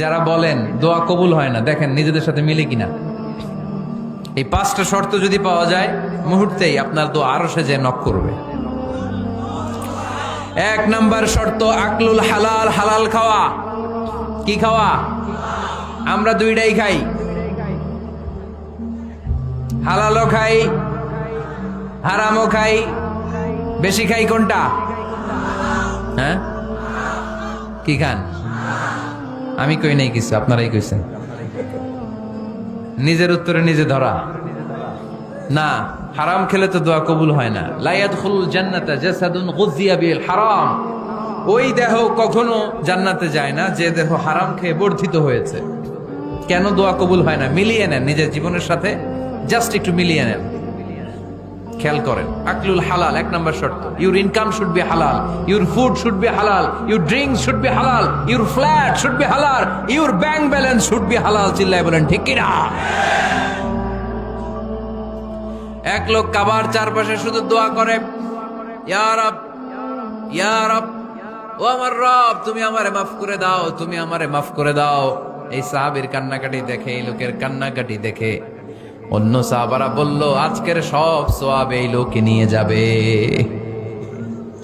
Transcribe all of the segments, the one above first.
যারা বলেন দোয়া কবুল হয় না, দেখেন নিজেদের সাথে মিলে কিনা। এই 5টা শর্ত যদি পাওয়া যায়, মুহূর্তেই আপনার দোয়া আরশে যে নক করবে। 1 নাম্বার শর্ত আকলুল হালাল, হালাল খাওয়া। কি খাওয়া? আমরা দুইটাই খাই, হালালও খাই হারামও খাই। বেশি খাই কোনটা? হ্যাঁ, কি খান? আমি কই নাই কিছু, আপনারাই কইছেন। নিজের উত্তরে নিজে ধরা না। হারাম খেলে তো দোয়া কবুল হয় না। লা ইয়াদখুলুল জান্নাতা জাসাদুন গুযিয়া বিল হারাম। ওই দেহ কখনো জান্নাতে যায় না যে দেহ হারাম খেয়ে বর্ধিত হয়েছে। কেন দোয়া কবুল হয় না? মিলিয়ে নেন নিজের জীবনের সাথে, জাস্ট একটু মিলিয়ে নেন, খেয়াল করেন। আকলুল হালাল 1 নাম্বার শর্ত। ইউর ইনকাম শুড বি হালাল, ইউর ফুড শুড বি হালাল, ইউর ড্রিঙ্কস শুড বি হালাল, ইউর ফ্ল্যাট শুড বি হালাল, your bank balance should be হালাল। চিল্লায় বলেন ঠিক কিনা? এক লোক কাবার চারপাশে শুধু দোয়া করে, ইয়া রব, ইয়া রব, ও আমার রব, তুমি আমারে মাফ করে দাও, তুমি আমারে মাফ করে দাও। এই সাহাবীর কান্নাকাটি দেখে, এই লোকের কান্নাকাটি দেখে অন্য সাহাবারা বলল, আজকের সব সওয়াব এই লোকে নিয়ে যাবে।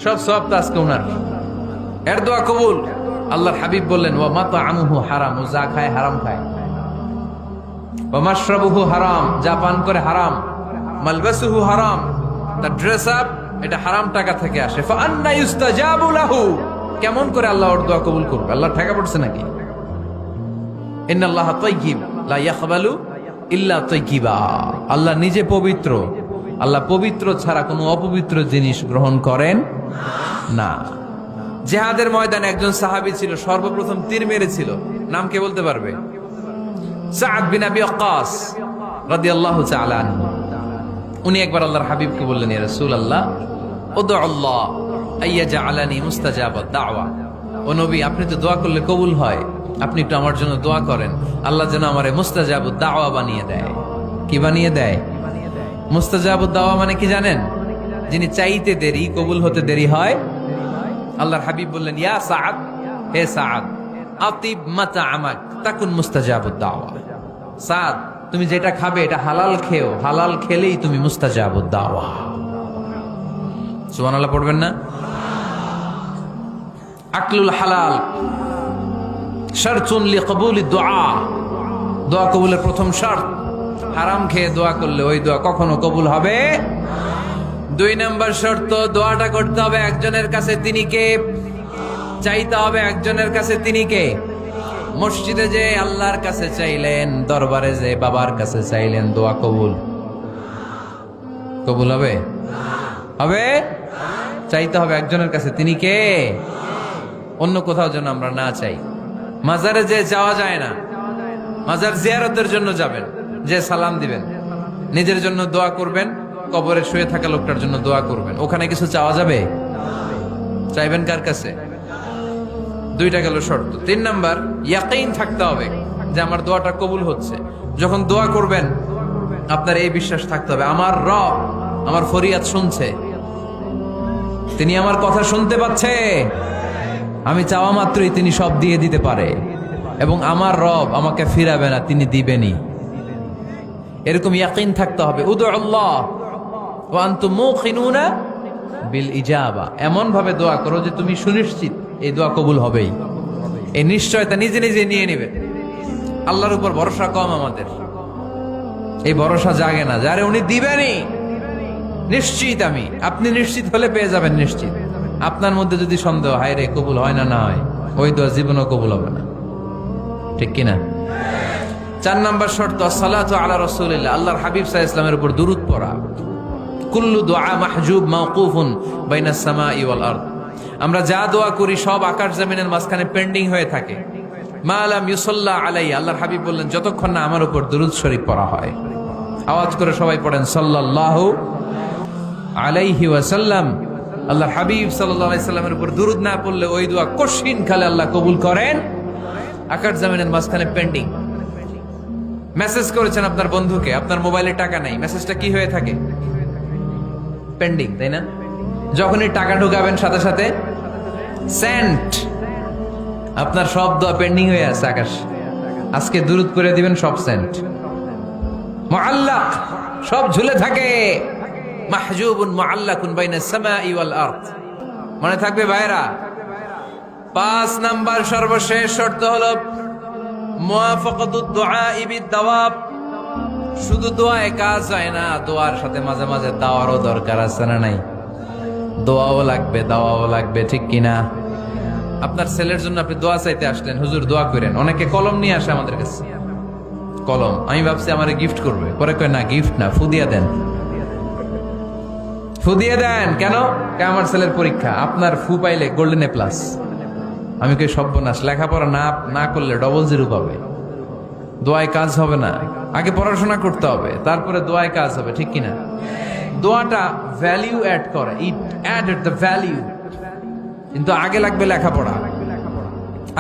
সব সওয়াব তো আজকে ওনার। এর দোয়া কবুল। আল্লাহর হাবিব বললেন, ওয়া মাতআমুহু হারাম, ও যা খায় হারাম খায়। ওয়া মাশরাবুহু হারাম, যা পান করে হারাম। মালবাসুহু হারাম, তার ড্রেস আপ এটা হারাম টাকা থেকে আসে। ফাআন্না ইউস্তাজাবু লাহু, কেমন করে আল্লাহ ওর দোয়া কবুল করবে? আল্লাহ ঠেকা পড়ছে নাকি? ইন্নাল্লাহা তাইয়্যিব লা ইয়াকবালু ইল্লা তাইয়্যিবা। আল্লাহ নিজে পবিত্র, আল্লাহ পবিত্র ছাড়া কোনো অপবিত্র জিনিস গ্রহণ করেন না। জিহাদের ময়দানে একজন সাহাবী ছিল, সর্বপ্রথম তীর মেরেছিল। নাম কে বলতে পারবে? সাদ বিন আবি ওয়াক্কাস রাদিয়াল্লাহু তাআলা আনহু। উনি একবার আল্লাহর হাবিবকে বললেন, ইয়া রাসূলুল্লাহ, উদু আল্লাহ আইয়াজআলানি মুস্তাজাবাদ দাওয়া। ও নবী, আপনি তো দোয়া করলে কবুল হয়, আপনি একটু আমার জন্য দোয়া করেন, আল্লাহ যেন আমারে মুস্তাজাবুদ দাওয়া বানিয়ে দেয়। কি বানিয়ে দেয়? মুস্তাজাবুদ দাওয়া মানে কি জানেন? যিনি চাইতে দেরি, কবুল হতে দেরি হয়। আল্লাহর হাবিব বললেন, ইয়া সাআদ, হে সাআদ, আতিব মাতআমাক তাকুন মুস্তাজাবুদ দাওয়া। সাদ, তুমি যেটা খাবে এটা হালাল খেও, হালাল খেলেই তুমি মুস্তাজাবুদ দাওয়া। সুবহানাল্লাহ পড়বেন না? আকলুল হালাল শারতুন লিকবুলিদ দুআ, দোয়া কবুলের প্রথম শর্ত। হারাম খেয়ে দোয়া করলে ওই দোয়া কখনো কবুল হবে। 2 নাম্বার শর্ত, দোয়াটা করতে হবে একজনের কাছে, তিনি কে? চাইতে হবে একজনের কাছে, তিনি কে? মসজিদে যে আল্লাহর কাছে চাইলেন, দরবারে যে বাবার কাছে চাইলেন, দোয়া কবুল কবুল হবে? হবে? চাইতে হবে একজনের কাছে, তিনি কে? অন্য কোথাও যেন আমরা না চাই। মাজারে যে যাওয়া যায় না, মাজার জিয়ারতের জন্য যাবেন, যে সালাম দিবেন, নিজের জন্য দোয়া করবেন, কবরে শুয়ে থাকা লোকটার জন্য দোয়া করবেন। ওখানে কিছু চাওয়া যাবে? চাইবেন কার কাছে? 2টা গেল শর্ত। 3 নাম্বার, ইয়াকিন থাকতে হবে যে আমার দোয়াটা কবুল হচ্ছে। যখন দোয়া করবেন আপনার এই বিশ্বাস থাকতে হবে, আমার রব আমার ফরিয়াদ শুনছে, তিনি আমার কথা শুনতে পাচ্ছে, আমি চাওয়া মাত্রই তিনি সব দিয়ে দিতে পারে, এবং আমার রব আমাকে ফিরাবে না, তিনি দিবেনই। এরকম ইয়াকিন থাকতে হবে। উদু আল্লাহ ওয়া আনতুম মুকিনুনা বিল ইজাবা, এমন ভাবে দোয়া করো যে তুমি সুনিশ্চিত এই দোয়া কবুল হবেই। এই নিশ্চয়তা নিজে নিজে নিয়ে নেবে। আল্লাহর উপর ভরসা কম আমাদের, এই ভরসা জাগে না, যারে উনি দিবেনই নিশ্চিত আমি। আপনি নিশ্চিত হলে পেয়ে যাবেন নিশ্চিত। আপনার মধ্যে যদি সন্দেহ, হায় রে কবুল হয় না, না হয়, ওই দোয়া জীবনও কবুল হবে না। ঠিক কিনা? 4 নাম্বার শর্ত, সালাতু আলা রাসূলিল্লাহ, আল্লাহর হাবিব সাল্লাল্লাহু আলাইহি ওয়াসাল্লামের উপর দুরূদ পড়া। কুল্লু দুআ মাহজুব মাওকুফুন বাইনাস সামাই ওয়াল আরদ। আমরা যা দোয়া করি সব আকাশ জমিনের মাঝখানে পেন্ডিং হয়ে থাকে। মা লাম ইউসাল্লা আলাইহি, আল্লাহর হাবিব বললেন, যতক্ষণ না আমার উপর দুরূদ শরীফ পড়া হয়। আওয়াজ করে সবাই পড়েন, সাল্লাল্লাহু আলাইহি ওয়াসাল্লাম। আল্লাহর হাবিব সাল্লাল্লাহু আলাইহি সাল্লামের উপর দুরূদ না পড়লে ওই দোয়া কঠিন কালে আল্লাহ কবুল করেন। আকাশ জমিনের মাঝখানে পেন্ডিং। মেসেজ করেছেন আপনার বন্ধুকে, আপনার মোবাইলে টাকা নাই, মেসেজটা কি হয়ে থাকে? পেন্ডিং, তাই না? যখনই টাকা ঢুকাবেন সাথে সাথে সেন্ট, আপনার সব দোয়া পেন্ডিং হয়ে আছে আকাশ, আজকে দুরুদ করে দিবেন, সব সেন্ট মুআল্লাক, সব ঝুলে থাকে। মাহজুবুন মুআল্লাকুন বাইনাস সামাই ওয়াল আরদ। মনে থাকবে ভাইরা, 5 নাম্বার সর্বশেষ শর্ত হলো মুওয়াফাকাতুদ দুআই বিদ-দাওয়াব। শুধু দোয়ায় কাজ হয় না, দোয়ার সাথে মাঝে মাঝে দাওয়ারও দরকার আছে না নাই? দোয়াও লাগবে, দাওয়াও লাগবে, ঠিক কিনা? আপনার ছেলের জন্য আপনি দোয়া চাইতে আসলেন, হুজুর দোয়া করেন। অনেকে কলম নিয়ে আসে আমাদের কাছে, কলম। আমি ভাবছি আমারে গিফট করবে, পরে কয় না, গিফট না, ফুদিয়া দেন, ফুদিয়ে দেন। কেন? আমার ছেলের পরীক্ষা, আপনার ফু পাইলে গোল্ডেন এ প্লাস। আমি কই সর্বনাশ, লেখাপড়া না করলে ডবল জিরো পাবে, দোয়ায় কাজ হবে না। আগে পড়াশোনা করতে হবে, তারপরে দোয়ায় কাজ হবে, ঠিক কিনা? দোয়াটা ভ্যালিউ অ্যাড করে, ইট অ্যাডেড দ্য ভ্যালিউ। কিন্তু আগে লাগবে লেখাপড়া,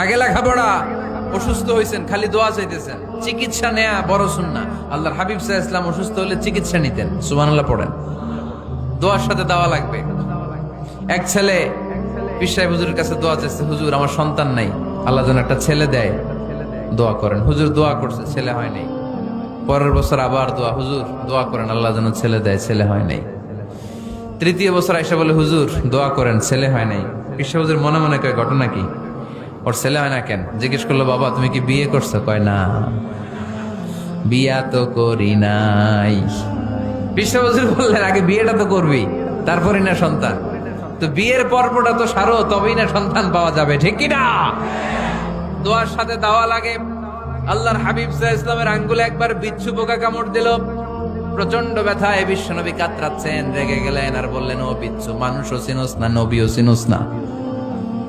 আগে লেখাপড়া। অসুস্থ হয়েছেন, খালি দোয়া চাইতেছেন, চিকিৎসা নেয়া বড় সুন্নাহ। আল্লাহর হাবিব সাল্লাল্লাহু আলাইহি ওয়াসাল্লাম অসুস্থ হলে চিকিৎসা নিতেন, সুবহানাল্লাহ পড়েন। দোয়ার সাথে দাওয়া লাগবে। এক ছেলে পীর সাহেব হুজুরের কাছে দোয়া চাইছে, হুজুর আমার সন্তান নাই, আল্লাহ যেন একটা ছেলে দেয়, দোয়া করেন। হুজুর দোয়া করছে, ছেলে হয় নাই। পরের বছর আবার দোয়া, হুজুর দোয়া করেন আল্লাহ যেন ছেলে দেয়, ছেলে হয় নাই। তৃতীয় বছর আইসা বলে, হুজুর দোয়া করেন, ছেলে হয় নাই। পীর সাহেব হুজুর মনে মনে কয়, ঘটনা কি? ওর ছেলে হয় না কেন? জিজ্ঞেস করলো, বাবা তুমি কি বিয়ে করছো? কয় না, বিয়া তো করি নাই। পীর সাহেব হুজুর বললেন, আগে বিয়েটা তো করবি, তারপরে না সন্তান। তো বিয়ের পর্বটা তো সারো, তবেই না সন্তান পাওয়া যাবে, ঠিক কিনা? দোয়ার সাথে দাওয়া লাগে। আল্লাহর হাবিব সাল্লাল্লাহু আলাইহি ওয়াসাল্লামের আঙ্গুলে একবার বিচ্ছু পোকা কামড় দিল, প্রচন্ড ব্যথায় বিশ্বনবী কাতরাচ্ছেন, রেগে গেলেন আর বললেন, ও বিচ্ছু, মানুষও চিনোস না, নবীও চিনোস না,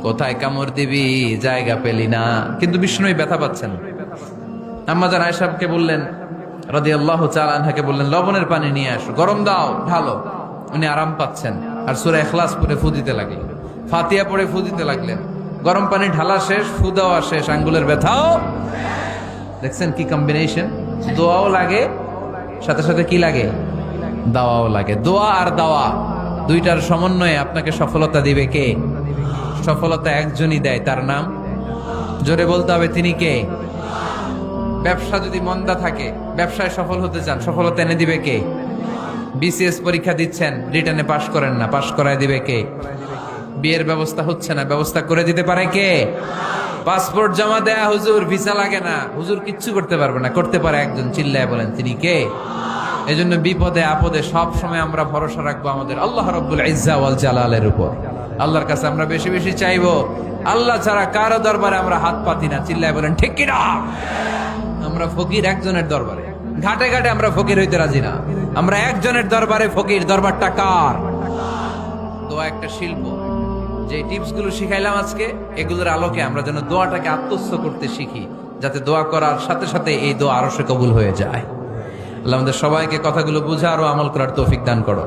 কোথায় কামড় দিবি, জায়গা পেলি না। কিন্তু বিশ্বনবী ব্যথা পাচ্ছেন। আম্মা জান আয়েশাকে বললেন, রাদিয়াল্লাহু তাআলা আনহাকে বললেন, লবণের পানি নিয়ে আসো, গরম দাও, ঢালো। উনি আরাম পাচ্ছেন, আর সূরা ইখলাস পড়ে ফু দিতে লাগলেন, ফাতিহা পড়ে ফু দিতে লাগলেন। গরম পানি ঢালা শেষ, ফু দেওয়া শেষ, আঙ্গুলের ব্যথাও। দেখছেন কি কম্বিনেশন? দোয়াও লাগে, সাথে সাথে কি লাগে? দাওয়াও লাগে। দোয়া আর দাওয়া দুইটার সমন্বয়ে আপনাকে সফলতা দিবে কে? সফলতা একজনই দেয়, তার নাম জোরে বলতে হবে, তিনি কে? ব্যবসা যদি মন্দা থাকে, ব্যবসায় সফল হতে চান, সফলতা এনে দিবে কে? বিসিএস পরীক্ষা দিচ্ছেন, রিটেনে পাশ করেন না, পাশ করায় দিবে কে? বিয়ের ব্যবস্থা হচ্ছে না, ব্যবস্থা করে দিতে পারে কে? পাসপোর্ট জমা দেয়া, হুজুর ভিসা লাগে না, হুজুর কিচ্ছু করতে পারবে না, করতে পারে একজন, চিল্লায় বলেন তিনি কে? এজন্য বিপদে আপদে সব সময় আমরা ভরসা রাখবো আমাদের আল্লাহ রাব্বুল ইজ্জা ওয়াল জালালের উপর। আল্লাহর কাছে আমরা বেশি বেশি চাইবো। আল্লাহ ছাড়া কারো দরবারে আমরা হাত পাতি না, চিল্লায় বলেন ঠিক কিনা? আমরা ফকির একজনের দরবারে, ঘাটে ঘাটে আমরা ফকির হইতে রাজি না, আমরা একজনের দরবারে ফকির। দরবারটা কার? দোয়া একটা শিল্প। যে টিপস গুলো শিখাইলাম আজকে, এগুলোর আলোকে আমরা যেন দোয়াটাকে আত্মস্থ করতে শিখি, যাতে দোয়া করার সাথে সাথে এই দোয়া আরো সে কবুল হয়ে যায়। আল্লাহ আমাদের সবাইকে কথাগুলো বুঝা আরো আমল করার তৌফিক দান করো।